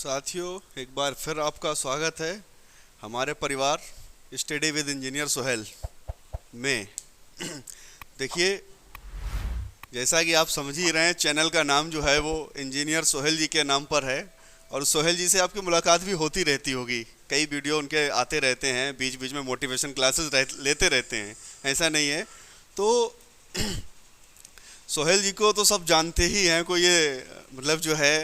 साथियों, एक बार फिर आपका स्वागत है हमारे परिवार स्टडी विद इंजीनियर सोहेल में। देखिए, जैसा कि आप समझ ही रहे हैं, चैनल का नाम जो है वो इंजीनियर सोहेल जी के नाम पर है और सोहेल जी से आपकी मुलाकात भी होती रहती होगी। कई वीडियो उनके आते रहते हैं, बीच बीच में मोटिवेशन क्लासेस लेते रहते हैं, ऐसा नहीं है। तो सोहेल जी को तो सब जानते ही हैं। कोई ये मतलब जो है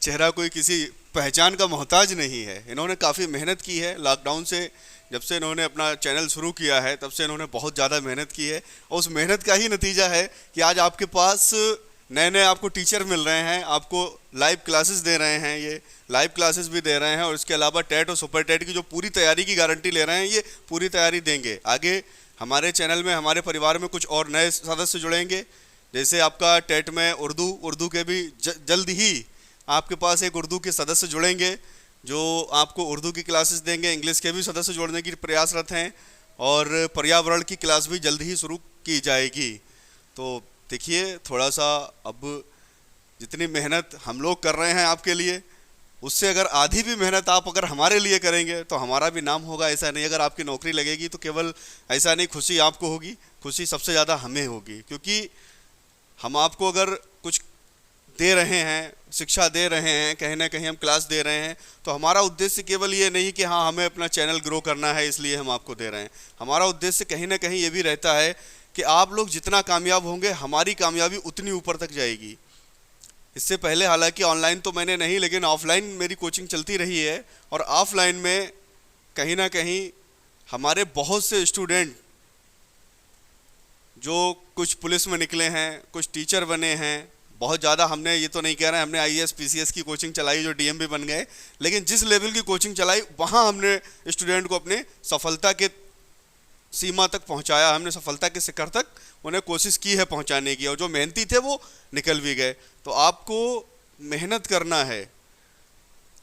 चेहरा कोई किसी पहचान का मोहताज नहीं है। इन्होंने काफ़ी मेहनत की है। लॉकडाउन से जब से इन्होंने अपना चैनल शुरू किया है तब से इन्होंने बहुत ज़्यादा मेहनत की है और उस मेहनत का ही नतीजा है कि आज आपके पास नए नए आपको टीचर मिल रहे हैं, आपको लाइव क्लासेस दे रहे हैं। ये लाइव क्लासेस भी दे रहे हैं और इसके अलावा टेट और सुपर टेट की जो पूरी तैयारी की गारंटी ले रहे हैं, ये पूरी तैयारी देंगे। आगे हमारे चैनल में, हमारे परिवार में कुछ और नए सदस्य जुड़ेंगे। जैसे आपका टेट में उर्दू के भी जल्द ही आपके पास एक उर्दू के सदस्य जुड़ेंगे जो आपको उर्दू की क्लासेस देंगे। इंग्लिश के भी सदस्य जोड़ने की प्रयासरत हैं और पर्यावरण की क्लास भी जल्द ही शुरू की जाएगी। तो देखिए, थोड़ा सा अब जितनी मेहनत हम लोग कर रहे हैं आपके लिए, उससे अगर आधी भी मेहनत आप अगर हमारे लिए करेंगे तो हमारा भी नाम होगा। ऐसा नहीं, अगर आपकी नौकरी लगेगी तो केवल ऐसा नहीं खुशी आपको होगी, खुशी सबसे ज़्यादा हमें होगी, क्योंकि हम आपको अगर कुछ दे रहे हैं, शिक्षा दे रहे हैं, कहीं ना कहीं हम क्लास दे रहे हैं, तो हमारा उद्देश्य केवल ये नहीं कि हाँ हमें अपना चैनल ग्रो करना है इसलिए हम आपको दे रहे हैं। हमारा उद्देश्य कहीं ना कहीं ये भी रहता है कि आप लोग जितना कामयाब होंगे, हमारी कामयाबी उतनी ऊपर तक जाएगी। इससे पहले हालांकि ऑनलाइन तो मैंने नहीं, लेकिन ऑफलाइन मेरी कोचिंग चलती रही है और ऑफलाइन में कहीं ना कहीं हमारे बहुत से स्टूडेंट जो कुछ पुलिस में निकले हैं, कुछ टीचर बने हैं, बहुत ज़्यादा हमने, ये तो नहीं कह रहे हैं हमने आईएएस पीसीएस की कोचिंग चलाई जो डीएम भी बन गए, लेकिन जिस लेवल की कोचिंग चलाई वहाँ हमने स्टूडेंट को अपने सफलता के सीमा तक पहुँचाया, हमने सफलता के शिखर तक उन्हें कोशिश की है पहुँचाने की, और जो मेहनती थे वो निकल भी गए। तो आपको मेहनत करना है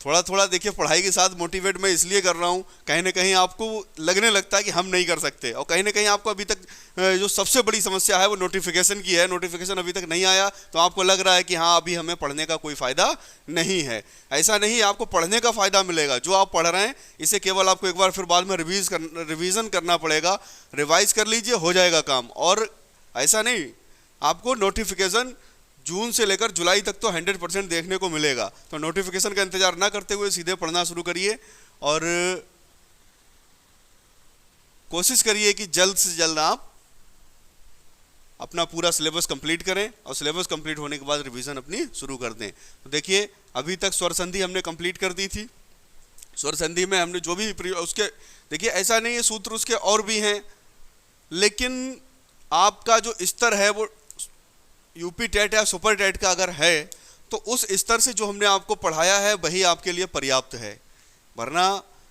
थोड़ा थोड़ा। देखिए, पढ़ाई के साथ मोटिवेट मैं इसलिए कर रहा हूँ, कहीं ना कहीं आपको लगने लगता है कि हम नहीं कर सकते, और कहीं ना कहीं आपको अभी तक जो सबसे बड़ी समस्या है वो नोटिफिकेशन की है। नोटिफिकेशन अभी तक नहीं आया तो आपको लग रहा है कि हाँ अभी हमें पढ़ने का कोई फ़ायदा नहीं है। ऐसा नहीं, आपको पढ़ने का फ़ायदा मिलेगा। जो आप पढ़ रहे हैं इसे केवल आपको एक बार फिर बाद में रिवीजन करना पड़ेगा, रिवाइज कर लीजिए, हो जाएगा काम। और ऐसा नहीं, आपको नोटिफिकेशन जून से लेकर जुलाई तक तो 100% देखने को मिलेगा। तो नोटिफिकेशन का इंतजार ना करते हुए सीधे पढ़ना शुरू करिए और कोशिश करिए कि जल्द से जल्द आप अपना पूरा सिलेबस कंप्लीट करें और सिलेबस कंप्लीट होने के बाद रिवीजन अपनी शुरू कर दें। तो देखिए, अभी तक स्वर संधि हमने कंप्लीट कर दी थी। स्वर संधि में हमने जो भी उसके, देखिए ऐसा नहीं है, सूत्र उसके और भी हैं, लेकिन आपका जो स्तर है वो यूपी टेट या सुपर टेट का अगर है तो उस स्तर से जो हमने आपको पढ़ाया है वही आपके लिए पर्याप्त है। वरना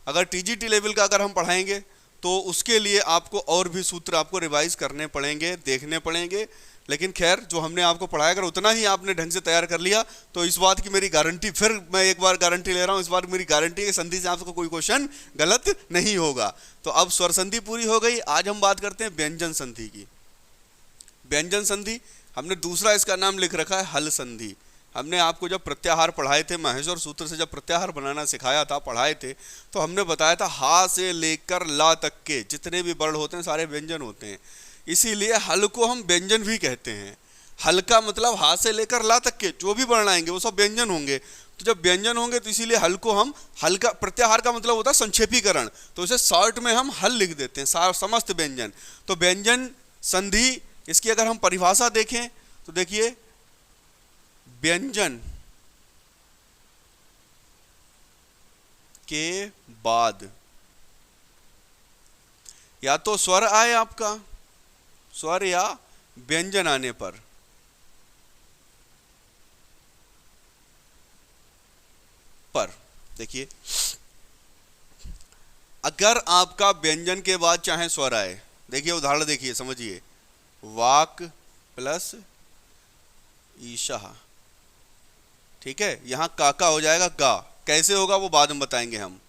अगर टीजीटी लेवल का अगर हम पढ़ाएंगे तो उसके लिए आपको और भी सूत्र आपको रिवाइज करने पड़ेंगे, देखने पड़ेंगे। लेकिन खैर, जो हमने आपको पढ़ाया, अगर उतना ही आपने ढंग से तैयार कर लिया तो इस बात की मेरी गारंटी, फिर मैं एक बार गारंटी ले रहा हूँ, इस बार मेरी गारंटी है संधि से आपको कोई क्वेश्चन गलत नहीं होगा। तो अब स्वर संधि पूरी हो गई, आज हम बात करते हैं व्यंजन संधि की। व्यंजन संधि हमने दूसरा इसका नाम लिख रखा है हल संधि। हमने आपको जब प्रत्याहार पढ़ाए थे, महेश्वर सूत्र से जब प्रत्याहार बनाना सिखाया था, पढ़ाए थे, तो हमने बताया था हा से लेकर ला तक के जितने भी वर्ण होते हैं सारे व्यंजन होते हैं। इसीलिए हल को हम व्यंजन भी कहते हैं। हल का मतलब हा से लेकर ला तक के जो भी वर्ण आएंगे वो सब व्यंजन होंगे। तो जब व्यंजन होंगे तो इसीलिए हल को हम, हल का प्रत्याहार का मतलब होता है संक्षेपीकरण, तो इसे शॉर्ट में हम हल लिख देते हैं, समस्त व्यंजन। तो व्यंजन संधि, इसकी अगर हम परिभाषा देखें तो देखिए, व्यंजन के बाद या तो स्वर आए, आपका स्वर या व्यंजन आने पर देखिए, अगर आपका व्यंजन के बाद चाहे स्वर आए, देखिए उदाहरण देखिए, समझिए, वाक प्लस ईशा, ठीक है, यहां काका हो जाएगा गा। कैसे होगा वो बाद में बताएंगे हम।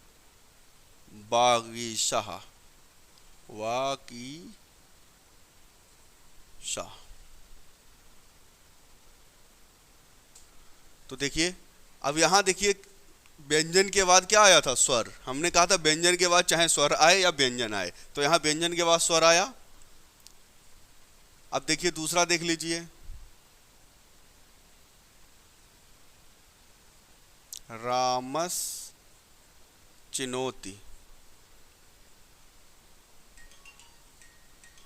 बागीशा, वाकी शाह। तो देखिए, अब यहां देखिए व्यंजन के बाद क्या आया था? स्वर। हमने कहा था व्यंजन के बाद चाहे स्वर आए या व्यंजन आए, तो यहाँ व्यंजन के बाद स्वर आया। अब देखिए दूसरा देख लीजिए, रामस चिनोती,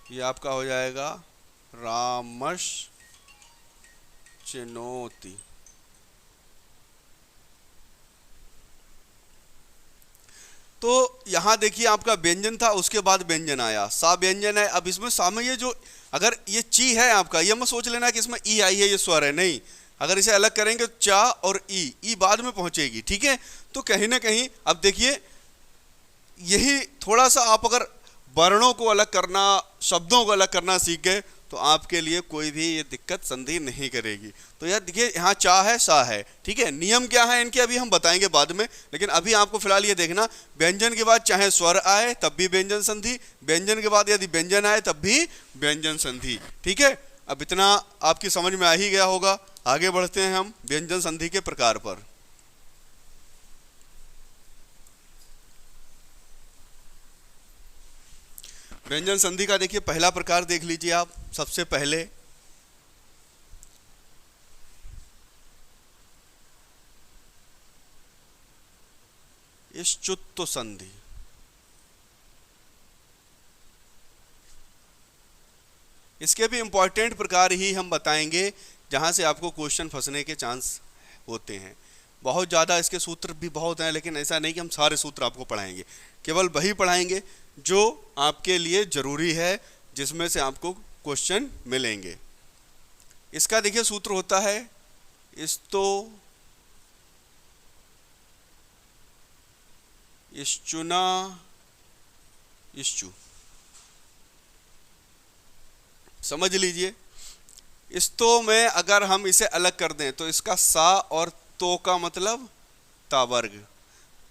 ये आपका हो जाएगा रामस चिनोती। तो यहाँ देखिए आपका व्यंजन था, उसके बाद व्यंजन आया, सा व्यंजन है। अब इसमें सा में ये जो, अगर ये ची है आपका, ये मत सोच लेना कि इसमें ई आई है, ये स्वर है, नहीं। अगर इसे अलग करेंगे तो चा और ई बाद में पहुंचेगी, ठीक है। तो कहीं ना कहीं अब देखिए, यही थोड़ा सा आप अगर वर्णों को अलग करना, शब्दों को अलग करना सीख गए तो आपके लिए कोई भी ये दिक्कत संधि नहीं करेगी। तो यार देखिए, यहाँ चा है, सा है, ठीक है। नियम क्या है इनके अभी हम बताएंगे बाद में, लेकिन अभी आपको फिलहाल ये देखना, व्यंजन के बाद चाहे स्वर आए तब भी व्यंजन संधि, व्यंजन के बाद यदि व्यंजन आए तब भी व्यंजन संधि, ठीक है। अब इतना आपकी समझ में आ ही गया होगा। आगे बढ़ते हैं हम व्यंजन संधि के प्रकार पर। व्यंजन संधि का देखिए पहला प्रकार देख लीजिए आप। सबसे पहले इश्चुत्व संधि। इसके भी इंपॉर्टेंट प्रकार ही हम बताएंगे, जहां से आपको क्वेश्चन फंसने के चांस होते हैं। बहुत ज़्यादा इसके सूत्र भी बहुत हैं, लेकिन ऐसा नहीं कि हम सारे सूत्र आपको पढ़ाएंगे, केवल वही पढ़ाएंगे जो आपके लिए ज़रूरी है, जिसमें से आपको क्वेश्चन मिलेंगे। इसका देखिए सूत्र होता है इस्तो, इश्चुना, इश्चु। समझ लीजिए, इस्तो में अगर हम इसे अलग कर दें तो इसका सा और तो का मतलब ता वर्ग।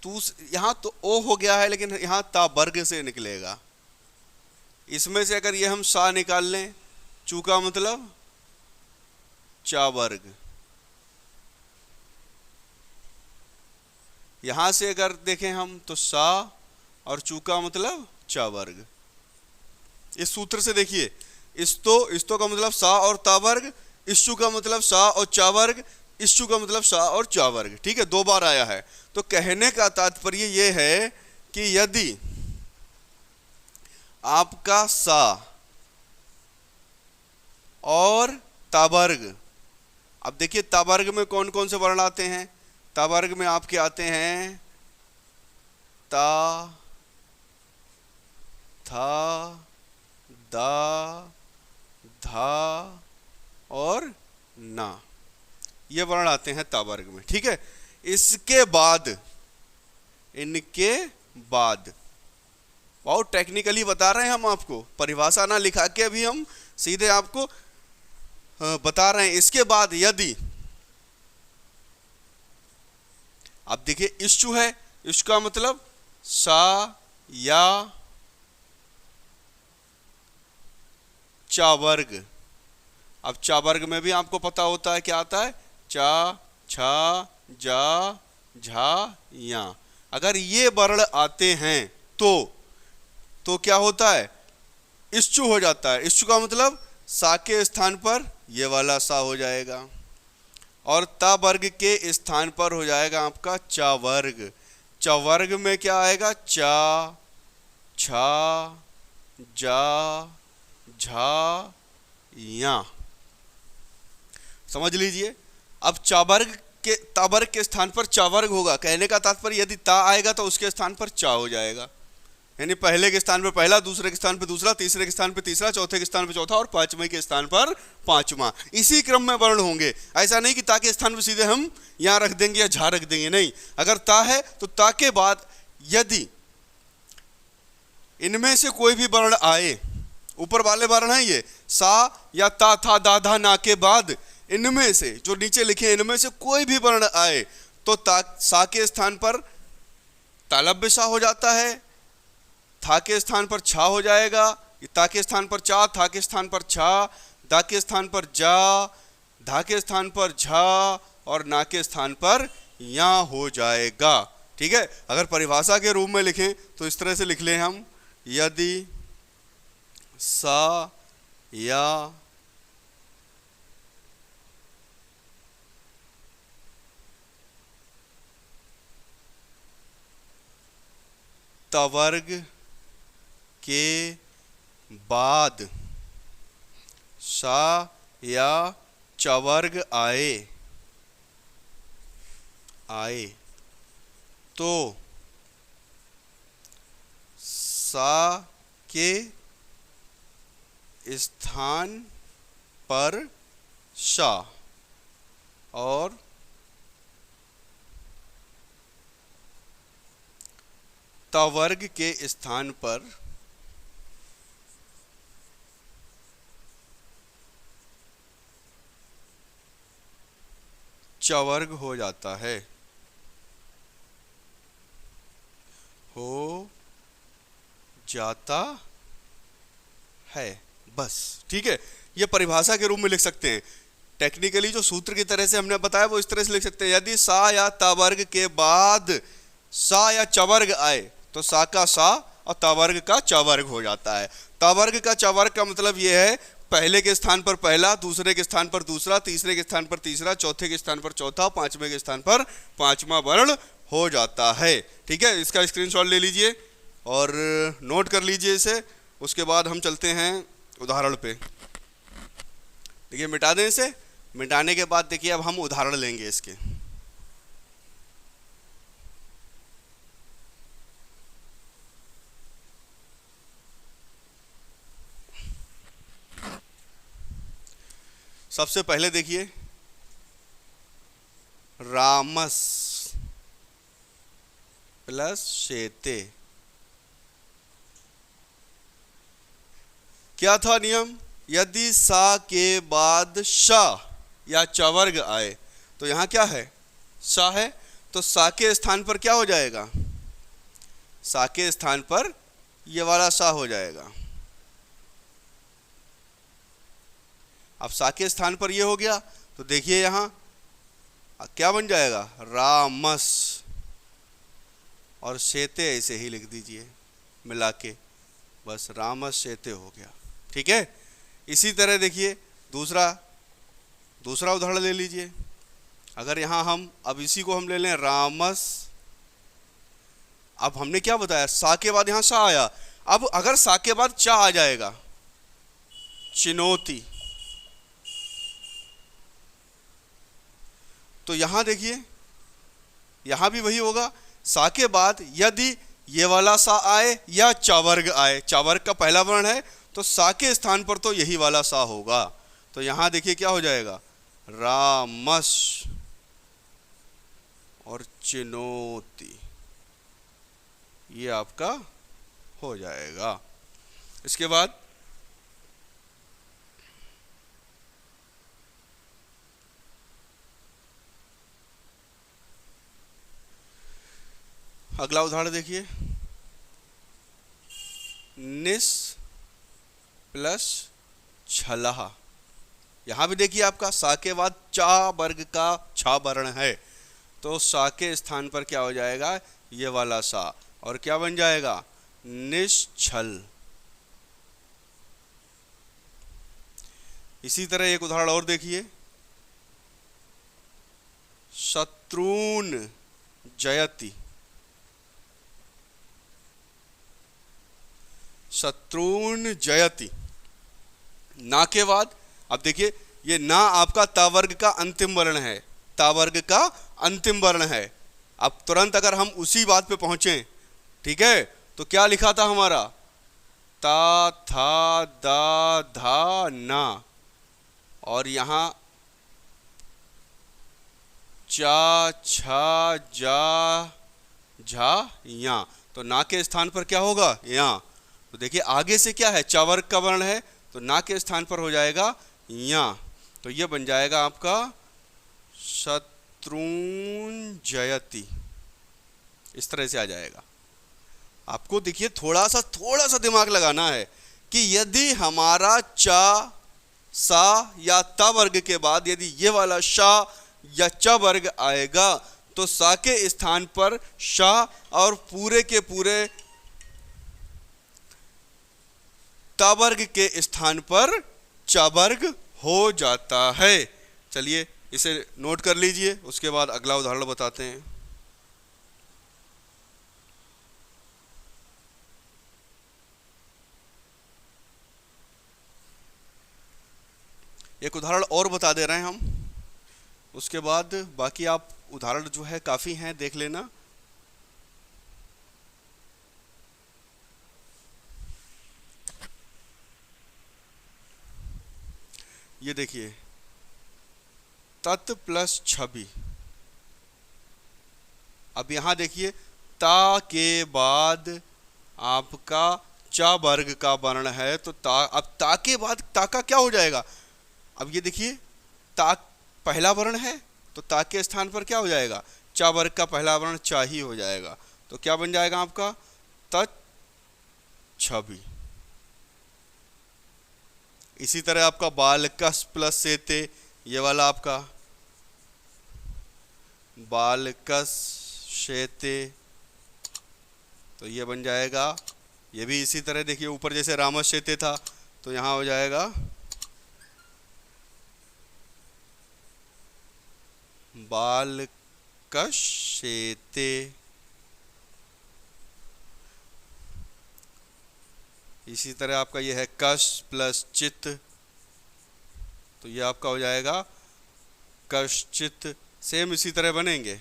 तू यहाँ तो ओ हो गया है, लेकिन यहाँ ता वर्ग से निकलेगा। इसमें से अगर ये हम सा निकाल लें, चू का मतलब चा वर्ग। यहां से अगर देखें हम तो सा और चू का मतलब चा वर्ग। इस सूत्र से देखिए, इस्तो का मतलब सा और ता वर्ग, इश्चू का मतलब सा और चा वर्ग, इश्चू का मतलब सा और चा वर्ग, ठीक है, 2 बार आया है। तो कहने का तात्पर्य ये है कि यदि आपका सा और ता वर्ग, अब देखिए ता वर्ग में कौन कौन से वर्ण आते हैं? ता वर्ग में आपके आते हैं ता, था, दा, धा और ना, ये वर्ण आते हैं ता वर्ग में, ठीक है। इसके बाद, इनके बाद, बहुत टेक्निकली बता रहे हैं हम आपको, परिभाषा ना लिखा के अभी हम सीधे आपको बता रहे हैं। इसके बाद यदि आप देखिए इश्चु है, इश्चु का मतलब सा या चा वर्ग। अब चा वर्ग में भी आपको पता होता है क्या आता है, चा, छा, जा, झा, या। अगर ये वर्ण आते हैं तो क्या होता है, इश्चु हो जाता है। इश्चु का मतलब सा के स्थान पर ये वाला सा हो जाएगा, और ता वर्ग के स्थान पर हो जाएगा आपका चा वर्ग। चा वर्ग में क्या आएगा, चा, छा, जा, झा, या। समझ लीजिए, अब चा वर्ग के, ता वर्ग के स्थान पर चा वर्ग होगा। कहने का तात्पर्य यदि ता आएगा तो उसके स्थान पर चा हो जाएगा, यानी पहले के स्थान पर पहला, दूसरे के स्थान पर दूसरा, तीसरे के स्थान पर तीसरा, चौथे के स्थान पर चौथा और पांचवें के स्थान पर पांचवा। इसी क्रम में वर्ण होंगे। ऐसा नहीं कि ता के स्थान पर सीधे हम यहाँ रख देंगे या झा रख देंगे, नहीं। अगर ता है तो ता के बाद यदि इनमें से कोई भी वर्ण आए, ऊपर वाले वर्ण है ये सा या ता, था, दा, धा, ना के बाद इनमें से जो नीचे लिखे हैं, इनमें से कोई भी वर्ण आए तो ता, सा के स्थान पर तालव्य सा हो जाता है, था के स्थान पर छा हो जाएगा, ता के स्थान पर चा, था के स्थान पर छा, दा के स्थान पर जा, धा के स्थान पर झा और ना के स्थान पर या हो जाएगा। ठीक है, अगर परिभाषा के रूप में लिखें तो इस तरह से लिख लें हम, यदि सा या तवर्ग के बाद सा या चवर्ग आए तो सा के स्थान पर शा और तवर्ग के स्थान पर चवर्ग हो जाता है, हो जाता है। बस ठीक है, ये परिभाषा के रूप में लिख सकते हैं। टेक्निकली जो सूत्र की तरह से हमने बताया वो इस तरह से लिख सकते हैं, यदि सा या तवर्ग के बाद सा या चवर्ग आए तो सा का सा और तवर्ग का चवर्ग हो जाता है। तवर्ग का चवर्ग का मतलब ये है पहले के स्थान पर पहला, दूसरे के स्थान पर दूसरा, तीसरे के स्थान पर तीसरा, चौथे के स्थान पर चौथा, पांचवें के स्थान पर पांचवा वर्ण हो जाता है। ठीक है, इसका स्क्रीनशॉट ले लीजिए और नोट कर लीजिए इसे। उसके बाद हम चलते हैं उदाहरण पे। देखिए मिटा दें इसे, मिटाने के बाद देखिए अब हम उदाहरण लेंगे इसके। सबसे पहले देखिए रामस प्लस शेते। क्या था नियम, यदि सा के बाद शा या चवर्ग आए तो यहां क्या है, सा है, तो सा के स्थान पर क्या हो जाएगा, सा के स्थान पर ये वाला सा हो जाएगा। अब सा के स्थान पर ये हो गया तो देखिए यहां क्या बन जाएगा, रामस, और शेते ऐसे ही लिख दीजिए मिला के, बस रामस शेते हो गया। ठीक है, इसी तरह देखिए दूसरा उदाहरण ले लीजिए। अगर यहां हम अब इसी को हम ले लें रामस, अब हमने क्या बताया, सा के बाद यहां सा आया, अब अगर सा के बाद चा आ जाएगा, चिनौती, तो यहां देखिए यहां भी वही होगा, सा के बाद यदि ये वाला सा आए या चवर्ग आए, चवर्ग का पहला वर्ण है तो सा के स्थान पर तो यही वाला सा होगा। तो यहां देखिए क्या हो जाएगा, रामस और चिनौती, ये आपका हो जाएगा। इसके बाद अगला उदाहरण देखिए, निस प्लस छलहा। यहां भी देखिए आपका सा के बाद चा वर्ग का छा वर्ण है तो सा के स्थान पर क्या हो जाएगा, ये वाला सा, और क्या बन जाएगा, निश्छल। इसी तरह एक उदाहरण और देखिए, शत्रुन जयति, शत्रुन जयति, ना के बाद अब देखिए ये ना आपका तावर्ग का अंतिम वर्ण है, तावर्ग का अंतिम वर्ण है। अब तुरंत अगर हम उसी बात पे पहुंचे, ठीक है, तो क्या लिखा था हमारा, ता था दा धा ना, और यहां चा छा जा झा या, तो ना के स्थान पर क्या होगा, या। तो देखिए आगे से क्या है, चवर्ग का वर्ण है तो ना के स्थान पर हो जाएगा या, तो ये बन जाएगा आपका शत्रुन जयति, इस तरह से आ जाएगा। आपको देखिए थोड़ा सा दिमाग लगाना है कि यदि हमारा चा सा या ता वर्ग के बाद यदि ये वाला शा या च वर्ग आएगा तो सा के स्थान पर शा और पूरे के पूरे ता वर्ग के स्थान पर चा वर्ग हो जाता है। चलिए इसे नोट कर लीजिए, उसके बाद अगला उदाहरण बताते हैं। एक उदाहरण और बता दे रहे हैं हम, उसके बाद बाकी आप उदाहरण जो है काफी हैं, देख लेना। ये देखिए तत् प्लस छवि। अब यहां देखिए ता के बाद आपका चा वर्ग का वर्ण है, तो ता, अब ता के बाद ता का क्या हो जाएगा? अब ये देखिए ता पहला वर्ण है, तो ता के स्थान पर क्या हो जाएगा? चा वर्ग का पहला वर्ण चा ही हो जाएगा। तो क्या बन जाएगा आपका? तत् छवि। इसी तरह आपका बालकस प्लस सेते, ये वाला आपका बालकस शेते, तो ये बन जाएगा। ये भी इसी तरह देखिए ऊपर जैसे रामस शेते था, तो यहाँ हो जाएगा बालकस शेते। इसी तरह आपका ये है कश प्लस चित, तो ये आपका हो जाएगा कश्चित। सेम इसी तरह बनेंगे,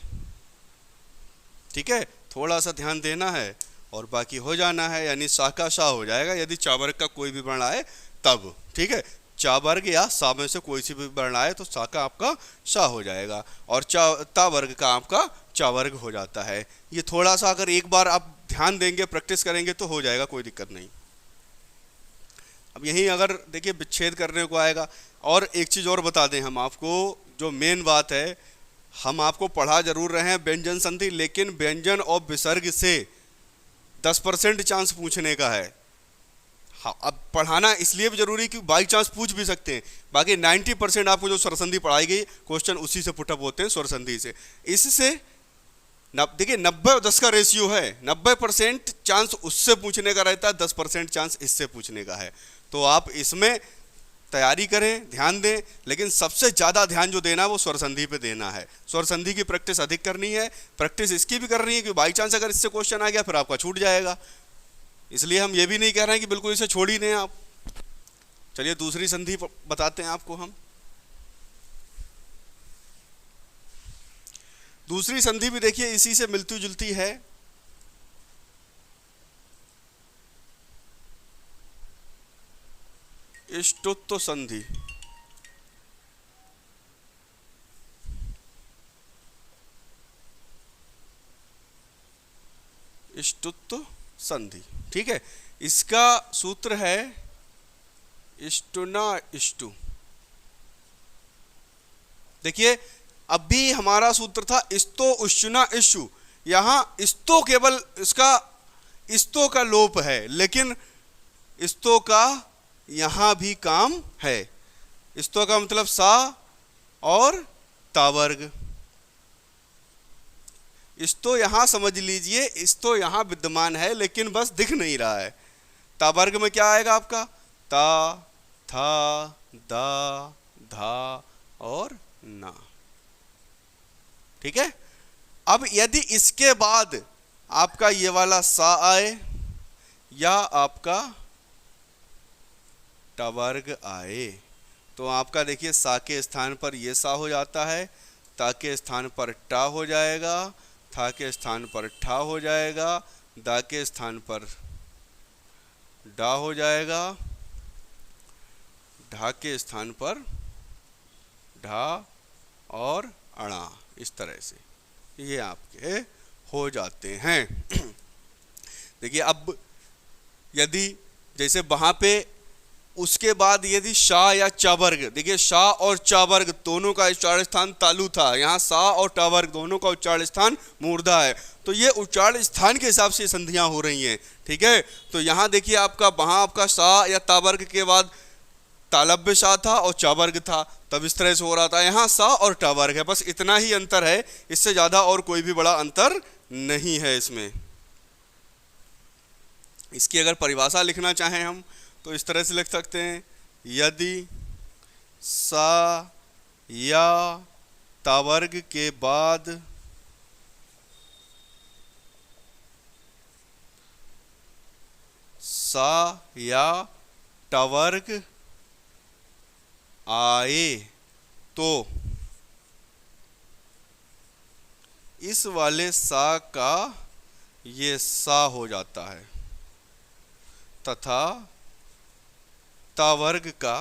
ठीक है। थोड़ा सा ध्यान देना है और बाकी हो जाना है, यानी सा का शा हो जाएगा यदि चा वर्ग का कोई भी वर्ण आए तब, ठीक है। चा वर्ग या सा में से कोई सी भी वर्ण आए तो सा का आपका शा हो जाएगा, और ता वर्ग का आपका चा वर्ग हो जाता है। ये थोड़ा सा अगर एक बार आप ध्यान देंगे, प्रैक्टिस करेंगे तो हो जाएगा, कोई दिक्कत नहीं। अब यहीं अगर देखिए विच्छेद करने को आएगा, और एक चीज़ और बता दें हम आपको, जो मेन बात है, हम आपको पढ़ा जरूर रहे हैं व्यंजन संधि, लेकिन व्यंजन और विसर्ग से 10% चांस पूछने का है। हाँ, अब पढ़ाना इसलिए भी जरूरी कि बाई चांस पूछ भी सकते हैं, बाकी 90% आपको जो स्वर संधि पढ़ाई गई क्वेश्चन उसी से पुटअप होते हैं, स्वर संधि से। इससे देखिए 90-10 का रेशियो है, 90% चांस उससे पूछने का रहता है, 10% चांस इससे पूछने का है। तो आप इसमें तैयारी करें, ध्यान दें, लेकिन सबसे ज़्यादा ध्यान जो देना है वो स्वर संधि पे देना है। स्वर संधि की प्रैक्टिस अधिक करनी है, प्रैक्टिस इसकी भी करनी है कि बाई चांस अगर इससे क्वेश्चन आ गया फिर आपका छूट जाएगा। इसलिए हम ये भी नहीं कह रहे हैं कि बिल्कुल इसे छोड़ ही दें आप। चलिए दूसरी संधि बताते हैं आपको हम। दूसरी संधि भी देखिए इसी से मिलती जुलती है। इष्टुत्व संधि। इष्टुत्व संधि, ठीक है। इसका सूत्र है इष्टुना इष्टु। देखिए अभी हमारा सूत्र था इस्तो उष्णा इष्टु, यहां इस्तो केवल इसका इस्तो का लोप है, लेकिन इस्तो का यहां भी काम है। इस्तो का मतलब सा और ता वर्ग। इस्तो यहां समझ लीजिए, इस्तो यहां विद्यमान है लेकिन बस दिख नहीं रहा है। ता वर्ग में क्या आएगा आपका? ता, था, दा, धा और ना, ठीक है। अब यदि इसके बाद आपका ये वाला सा आए या आपका टा वर्ग आए, तो आपका देखिए सा के स्थान पर ये सा हो जाता है, ता के स्थान पर टा हो जाएगा, था के स्थान पर ठा हो जाएगा, दा के स्थान पर डा हो जाएगा, ढा के स्थान पर ढा और अणा, इस तरह से ये आपके हो जाते हैं। देखिए अब यदि जैसे वहां पे उसके बाद यदि शा या चा वर्ग, देखिए शा और चा वर्ग दोनों का उच्चारण स्थान तालु था, यहाँ सा और टा वर्ग दोनों का उच्चारण स्थान मूर्धा है, तो ये उच्चारण स्थान के हिसाब से संधियां हो रही हैं, ठीक है। तो यहाँ देखिए आपका वहाँ आपका सा या ता वर्ग के बाद तालव्य सा था और चा वर्ग था, तब इस तरह से हो रहा था। यहाँ सा और टा वर्ग है, बस इतना ही अंतर है, इससे ज्यादा और कोई भी बड़ा अंतर नहीं है इसमें। इसकी अगर परिभाषा लिखना चाहें हम तो इस तरह से लिख सकते हैं, यदि सा या ता वर्ग के बाद सा या टा वर्ग आए तो इस वाले सा का ये सा हो जाता है तथा ता वर्ग का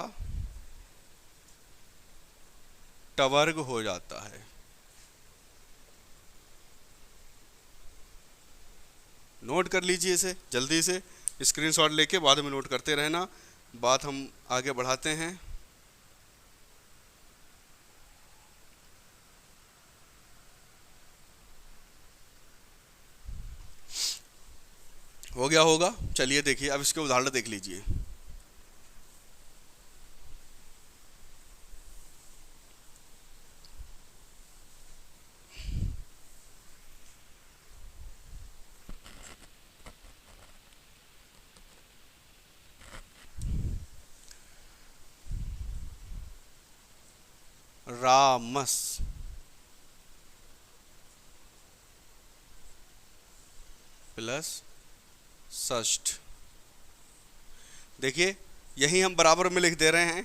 टा वर्ग हो जाता है। नोट कर लीजिए इसे जल्दी से, स्क्रीनशॉट लेके बाद में नोट करते रहना। बात हम आगे बढ़ाते हैं। हो गया होगा, चलिए देखिए अब इसके उदाहरण देख लीजिए। रामस प्लस षष्ठ। देखिए यही हम बराबर में लिख दे रहे हैं,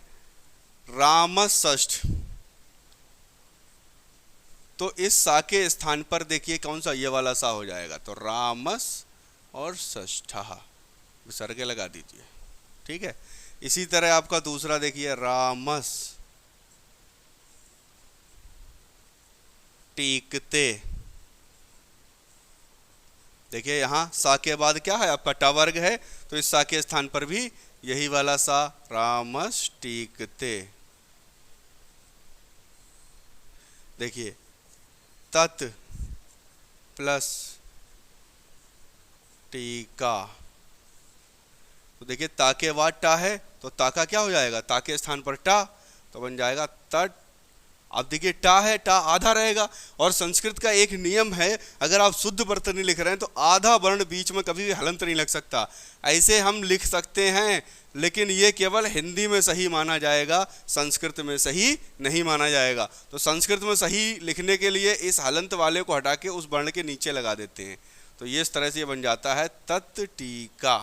रामस षष्ठ। तो इस सा के स्थान पर देखिए कौन सा, ये वाला सा हो जाएगा, तो रामस और षष्ठः विसर्ग लगा दीजिए, ठीक है। इसी तरह आपका दूसरा देखिए, रामस टीकते। देखिए यहाँ सा के बाद क्या है आपका टा वर्ग है, तो इस सा के स्थान पर भी यही वाला सा, रामस टीकते। देखिए तत् प्लस टीका, तो देखिए ता के बाद टा है तो ता का क्या हो जाएगा, ता के स्थान पर टा, तो बन जाएगा तट। अब देखिए टा है, टा आधा रहेगा, और संस्कृत का एक नियम है, अगर आप शुद्ध वर्तनी लिख रहे हैं तो आधा वर्ण बीच में कभी भी हलंत नहीं लग सकता। ऐसे हम लिख सकते हैं, लेकिन ये केवल हिंदी में सही माना जाएगा, संस्कृत में सही नहीं माना जाएगा। तो संस्कृत में सही लिखने के लिए इस हलंत वाले को हटा के उस वर्ण के नीचे लगा देते हैं, तो ये इस तरह से ये बन जाता है तत् टीका।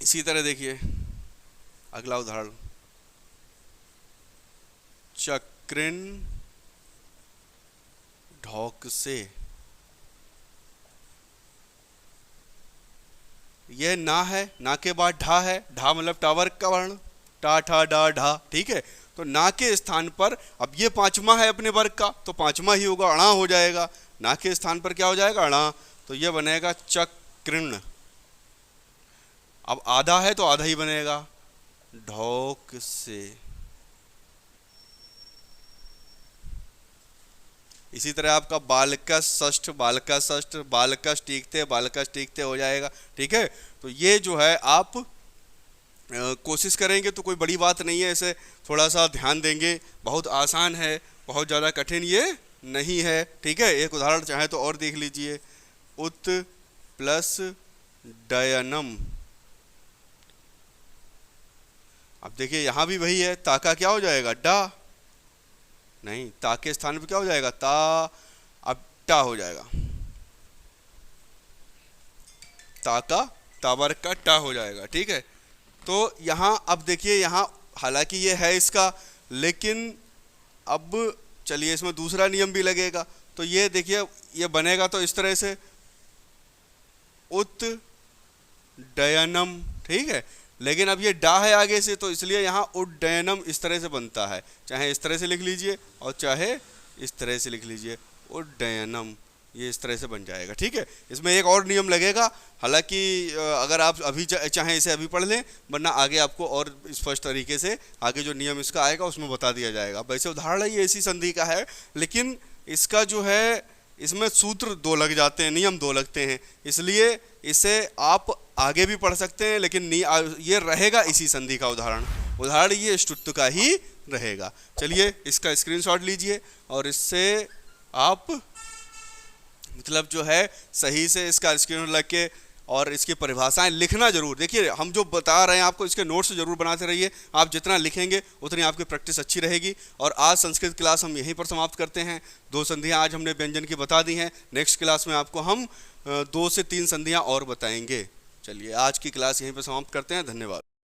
इसी तरह देखिए अगला उदाहरण, चक्रिन ढोक से। यह ना है, ना के बाद ढा है, ढा मतलब टा वर्ग का वर्ण, टा ठा डा ढा, ठीक है। तो ना के स्थान पर, अब ये पांचवा है अपने वर्ग का तो पांचवा ही होगा, अणा हो जाएगा। ना के स्थान पर क्या हो जाएगा, अणा, तो यह बनेगा चक्रिन। अब आधा है तो आधा ही बनेगा, ढोक से। इसी तरह आपका बालकस षष्ठ, बालकस षष्ठ, बालकस टीकते, बालकस टीकते हो जाएगा, ठीक है। तो ये जो है आप कोशिश करेंगे तो कोई बड़ी बात नहीं है, इसे थोड़ा सा ध्यान देंगे, बहुत आसान है, बहुत ज़्यादा कठिन ये नहीं है, ठीक है। एक उदाहरण चाहे तो और देख लीजिए, उत प्लस डयनम। अब देखिए यहां भी वही है, ता का क्या हो जाएगा, डा, नहीं, ता के स्थान पर क्या हो जाएगा, ता, अब टा हो जाएगा, ता का ता वर्ग का टा हो जाएगा, ठीक है। तो यहाँ अब देखिए, यहाँ हालांकि ये है इसका, लेकिन अब चलिए इसमें दूसरा नियम भी लगेगा। तो ये देखिए ये बनेगा तो इस तरह से, उत डयनम, ठीक है। लेकिन अब ये डा है आगे से, तो इसलिए यहाँ उड्डयनम इस तरह से बनता है, चाहे इस तरह से लिख लीजिए और चाहे इस तरह से लिख लीजिए, उड्डयनम। ये इस तरह से बन जाएगा। ठीक है, इसमें एक और नियम लगेगा, हालांकि अगर आप अभी चाहें इसे अभी पढ़ लें, वरना आगे आपको और स्पष्ट तरीके से आगे जो नियम इसका आएगा उसमें बता दिया जाएगा। वैसे उदाहरण ये इसी संधि का है, लेकिन इसका जो है इसमें सूत्र दो लग जाते हैं, नियम दो लगते हैं, इसलिए इसे आप आगे भी पढ़ सकते हैं, लेकिन ये रहेगा इसी संधि का उदाहरण ये ष्टुत्व का ही रहेगा। चलिए इसका स्क्रीनशॉट लीजिए और इससे आप मतलब जो है सही से इसका स्क्रीन लग के और इसकी परिभाषाएं लिखना जरूर। देखिए हम जो बता रहे हैं आपको, इसके नोट्स जरूर बनाते रहिए। आप जितना लिखेंगे उतनी आपकी प्रैक्टिस अच्छी रहेगी। और आज संस्कृत क्लास हम यहीं पर समाप्त करते हैं। 2 संधियां आज हमने व्यंजन की बता दी हैं। नेक्स्ट क्लास में आपको हम 2 से 3 संधियां और बताएंगे। चलिए आज की क्लास यहीं पर समाप्त करते हैं। धन्यवाद।